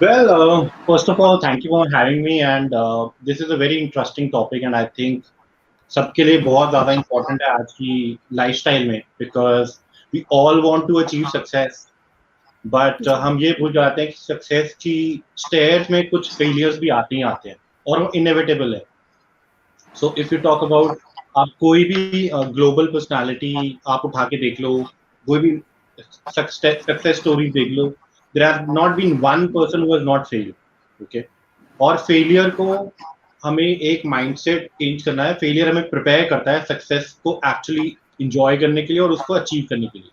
First of all, thank you for having me. And this is a very interesting topic, and I think सबके लिए बहुत ज़्यादा important है आज की lifestyle में because we all want to achieve success, but जी हम ये भूल जाते हैं कि success की stairs में कुछ failures भी आते ही आते हैं और वो inevitable है. So if you talk about आप कोई भी global personality आप उठा के देख लो, कोई भी success stories देख लो, there has not been one person who has not failed. Okay. और फेलियर को हमें एक माइंडसेट चेंज करना है. फेलियर हमें प्रिपेयर करता है सक्सेस को एक्चुअली इंजॉय करने के लिए और उसको अचीव करने के लिए.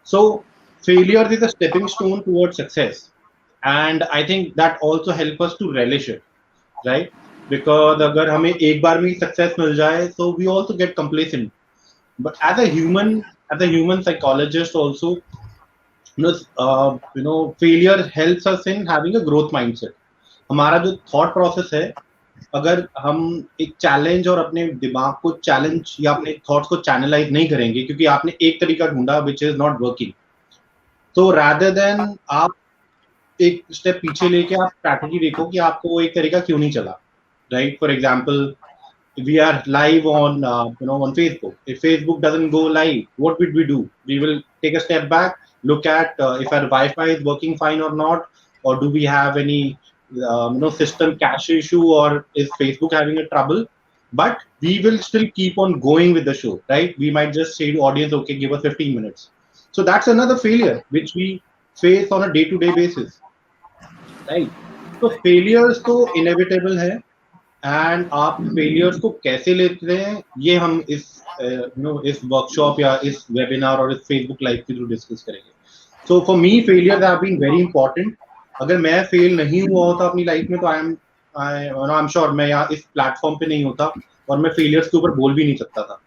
So failure is a stepping stone toward success, and I think that also help us to relish it, right? Because अगर हमें एक बार में सक्सेस मिल जाए तो we also get complacent. But as a human psychologist also, failure helps us in having a growth mindset. हमारा जो थॉट प्रोसेस है, अगर हम एक चैलेंज और अपने दिमाग को चैलेंज या अपने थॉट्स को चैनलाइज नहीं करेंगे क्योंकि आपने एक तरीका ढूंढा विच इज नॉट वर्किंग, तो रादर देन आप एक स्टेप पीछे लेके आप स्ट्रैटेजी देखो कि आपको वो एक तरीका क्यों नहीं चला, right? For example, we are live on on Facebook. If Facebook doesn't go live, what would we do? We will take a step back, look at if our Wi-Fi is working fine or not, or do we have any system cache issue, or is Facebook having a trouble? But we will still keep on going with the show, right? We might just say to audience, okay, give us 15 minutes. So that's another failure which we face on a day-to-day basis, right? So failures तो inevitable है, and आप failures को कैसे लेते हैं ये हम इस वर्कशॉप या इस वेबिनार और इस फेसबुक लाइव के थ्रू डिस्कस करेंगे. So for me failures have been very important. अगर मैं फेल नहीं हुआ होता अपनी लाइफ में तो आई एम श्योर मैं यहाँ इस प्लेटफॉर्म पे नहीं होता और मैं फेलियर्स के ऊपर बोल भी नहीं सकता था,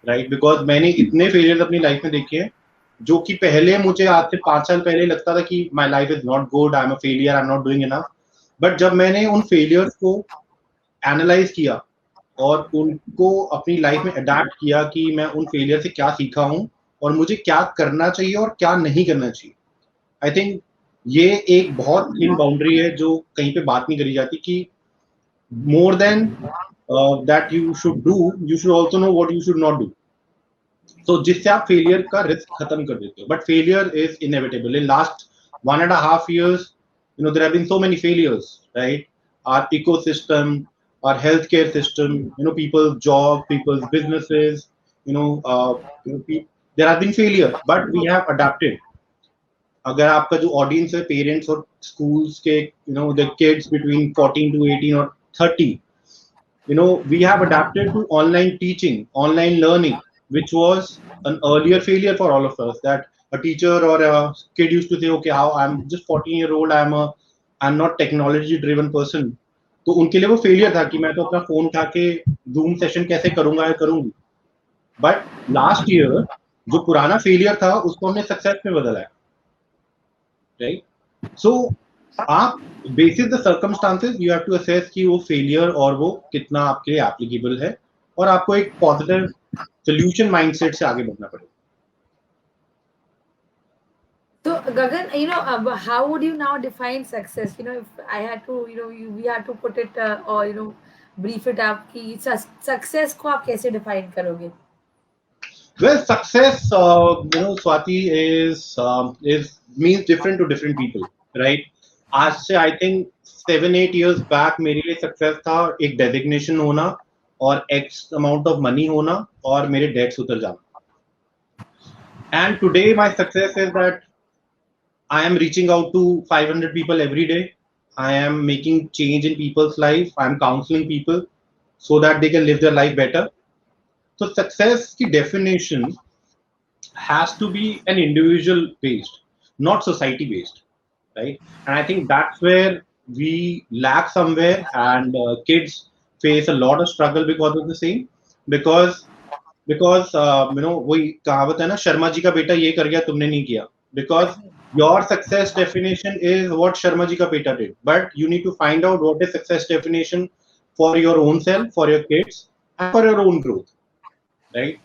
राइट? बिकॉज मैंने इतने फेलियर्स अपनी लाइफ में देखे हैं जो कि पहले मुझे आज से 5 साल पहले लगता था कि my life is not good, I am a failure, I am not doing enough. But जब मैंने उन फेलियर्स को एनालाइज किया और उनको अपनी लाइफ में अडेप्ट किया कि मैं उन फेलियर से क्या सीखा हूँ और मुझे क्या करना चाहिए और क्या नहीं करना चाहिए, आई थिंक ये एक बहुत थिन बाउंड्री है जो कहीं पे बात नहीं करी जाती कि more than that you should do, you should also know what you should not do. तो जिससे आप फेलियर का रिस्क खत्म कर देते हो. But failure is inevitable. In last 1.5 years, there have been so many failures, right? Our ecosystem, our healthcare system, people's job, people's businesses, there have been failure, but we have adapted. अगर आपका जो audience है, parents और schools के, the kids between 14 to 18 or 30, we have adapted to online teaching, online learning, which was an earlier failure for all of us. That a teacher or a kid used to say, okay, how I'm just 14-year-old, I'm not technology driven person. तो उनके लिए वो failure था कि मैं तो अपना phone उठा के जूम सेशन कैसे करूंगा या करूंगी. बट लास्ट ईयर जो पुराना फेलियर था उसको हमने सक्सेस में बदला है, राइट? सो आप basis the circumstances you have to assess कि वो फेलियर और वो कितना आपके लिए एप्लीकेबल है और आपको एक पॉजिटिव सोल्यूशन माइंडसेट से आगे बढ़ना पड़ेगा. So Gagan, how would you now define success? If I had to, we had to put it or brief it up कि success को आप कैसे define करोगे? Well, success, Swati, is means different to different people, right? आज से I think 7-8 years back मेरे लिए success था एक designation होना और X amount of money होना और मेरे debts उतर जाना. And today my success is that I am reaching out to 500 people every day. I am making change in people's life. I am counseling people so that they can live their life better. So success की definition has to be an individual based, not society based, right? And I think that's where we lack somewhere, and kids face a lot of struggle because of the same. Because वही कहावत है ना, शर्मा जी का बेटा ये कर गया तुमने नहीं किया. Because your success definition is what Sharma ji ka beta did, but you need to find out what is success definition for your own self, for your kids, and for your own growth, right?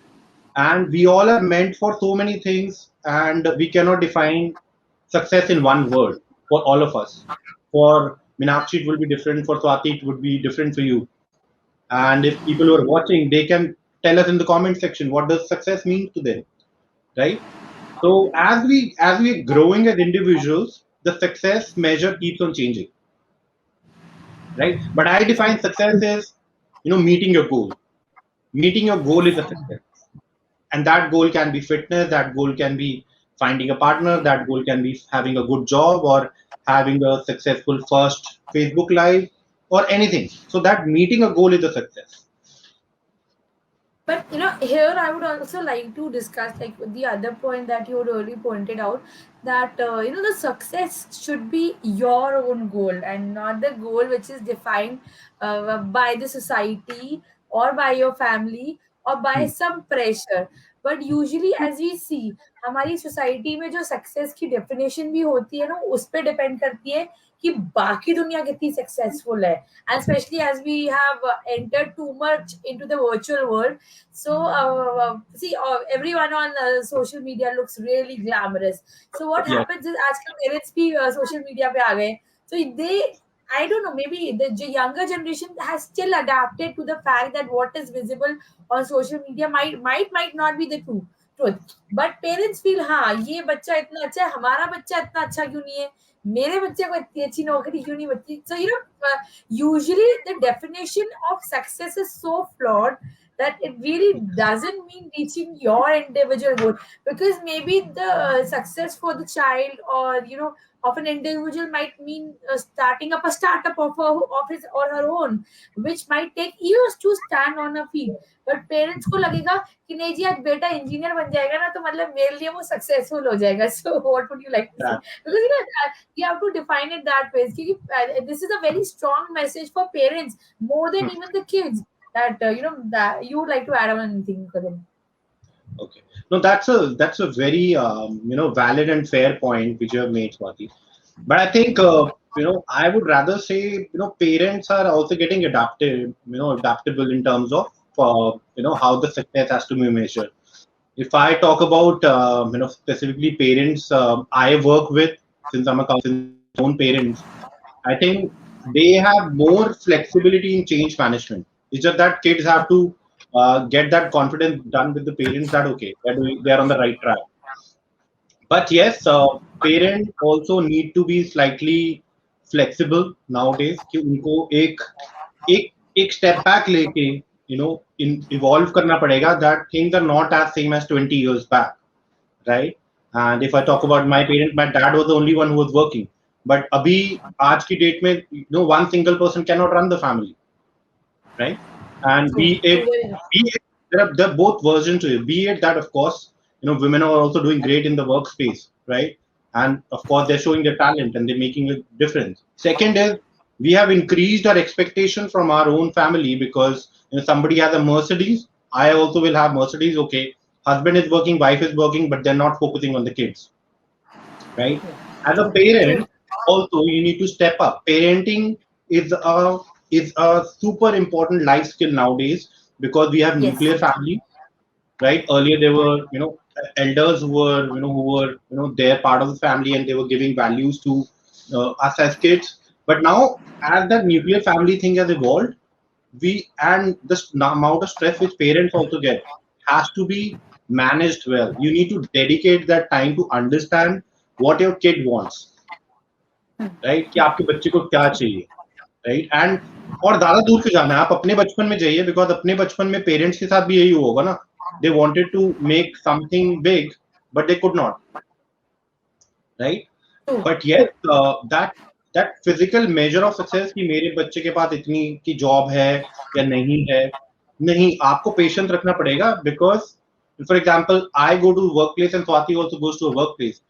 And we all are meant for so many things, and we cannot define success in one word for all of us. For Minakshi, it will be different. For Swati, it would be different for you. And if people who are watching, they can tell us in the comment section what does success mean to them, right? So as we are growing as individuals, the success measure keeps on changing, right? But I define success as, meeting your goal. Meeting your goal is a success, and that goal can be fitness. That goal can be finding a partner. That goal can be having a good job or having a successful first Facebook live or anything. So that meeting a goal is a success. But here I would also like to discuss like the other point that you really pointed out, that the success should be your own goal and not the goal which is defined by the society or by your family or by Hmm. some pressure. But usually as we see, हमारी society में जो success की definition भी होती है ना, उस पे डिपेंड करती है कि बाकी दुनिया कितनी सक्सेसफुल है. And especially as we have entered too much into the virtual world, so see, everyone on social media looks really glamorous. So what Yes. happens is आजकल parents भी social media पे आ गए. So they, I don't know, maybe the younger generation has still adapted to the fact that what is visible on social media might not be the truth. But parents feel, हाँ ये बच्चा इतना अच्छा है, हमारा बच्चा इतना अच्छा क्यों नहीं है, मेरे बच्चे को इतनी अच्छी नौकरी क्यों नहीं बची. So usually the definition of success is so flawed that it really doesn't mean reaching your individual goal, because maybe the success for the child or of an individual might mean starting up a startup of his or her own, which might take years to stand on a feet. But parents को लगेगा कि नहीं जी आज बेटा engineer बन जाएगा ना, तो मतलब मेरे लिए वो सक्सेसफुल हो जाएगा. So what would you like to say, Yeah. because you have to define it that way, क्योंकि this is a very strong message for parents more than Hmm. even the kids, that that you would like to add on anything, Karan? Okay. No, that's a very valid and fair point which you have made, Swati. But I think I would rather say parents are also getting adaptable in terms of how the success has to be measured. If I talk about specifically parents I work with, since I'm a counselor, own parents, I think they have more flexibility in change management. It's just that kids have to get that confidence done with the parents that okay, they're on the right track. But yes, parents also need to be slightly flexible nowadays कि उनको एक एक step back लेके in evolve करना पड़ेगा, that things are not as same as 20 years back, right? And if I talk about my parents, my dad was the only one who was working. But अभी आज की date में one single person cannot run the family, right? And True, true, very true. there are both versions to it. Be it that, of course, women are also doing great in the workspace, right? And of course, they're showing their talent and they're making a difference. Second is we have increased our expectation from our own family because somebody has a Mercedes, I also will have Mercedes. Okay, husband is working, wife is working, but they're not focusing on the kids, right? As a True. parent, also you need to step up. Parenting is a super important life skill nowadays because we have Yes. nuclear family, right? Earlier there were elders who were they're part of the family and they were giving values to us as kids. But now, as that nuclear family thing has evolved, and the amount of stress which parents also get has to be managed well. You need to dedicate that time to understand what your kid wants, right? कि आपके बच्चे को क्या चाहिए, right? And और ज्यादा दूर क्यों जाना है, आप अपने बचपन में जाइए, because अपने बचपन में पेरेंट्स के साथ भी यही हुआ होगा ना. They wanted to make something big, but they could not, right? True. But yes, that physical measure of success कि मेरे बच्चे के पास इतनी की जॉब है या नहीं है, नहीं, आपको पेशेंस रखना पड़ेगा. Because for example, I go to workplace and Swati also goes to a workplace.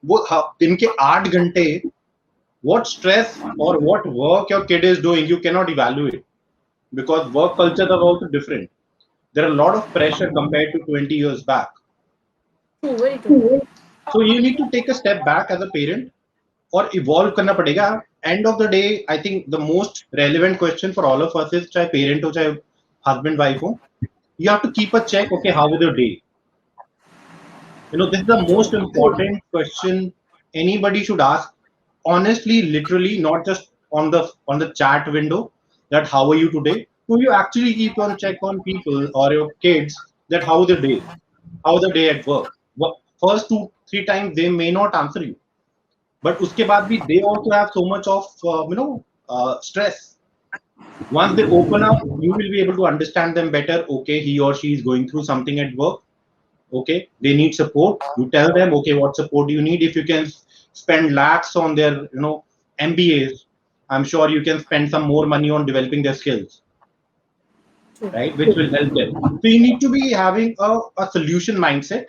वो दिन के 8 घंटे, what stress or what work your kid is doing, you cannot evaluate because work cultures are also different. There are a lot of pressure compared to 20 years back. True, very true. So you need to take a step back as a parent और evolve करना पड़ेगा. End of the day, I think the most relevant question for all of us is, चाहे parent हो चाहे husband wife हो, you have to keep a check. Okay, how was your day? This is the True. most important question anybody should ask honestly, literally, not just on the chat window that how are you today. Do you actually keep on check on people or your kids that how the day, how the day at work? First 2-3 times they may not answer you, but uske baad bhi they also have so much of stress. Once they open up, you will be able to understand them better. Okay, he or she is going through something at work. Okay, they need support. You tell them, okay, what support do you need? If you can spend lakhs on their MBAs, I'm sure you can spend some more money on developing their skills, True. right, which will help them. So you need to be having a solution mindset.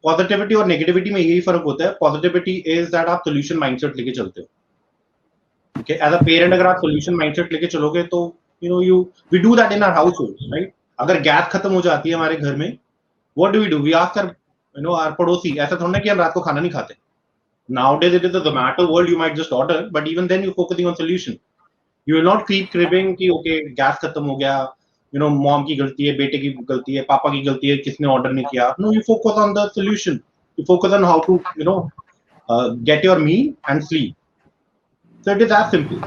Positivity और negativity में यही फर्क होता है. Positivity is that आप solution mindset लेके चलते हो. ओके, एज अ पेरेंट अगर आप सोल्यूशन माइंडसेट लेके चलोगे तो you we do that in our household, right. अगर गैस खत्म हो जाती है हमारे घर में, what do we do? We ask our पड़ोसी. ऐसा थोड़ा ना कि हम रात को खाना नहीं खाते. Nowadays it is the Zomato world. You might just order, but even then you're focusing on solution. You will not keep cribbing कि okay गैस खत्म हो गया, मॉम की गलती है, बेटे की गलती है, पापा की गलती है, किसने ऑर्डर नहीं किया. No, you focus on the solution. You focus on how to get your meal and sleep. So it is as simple.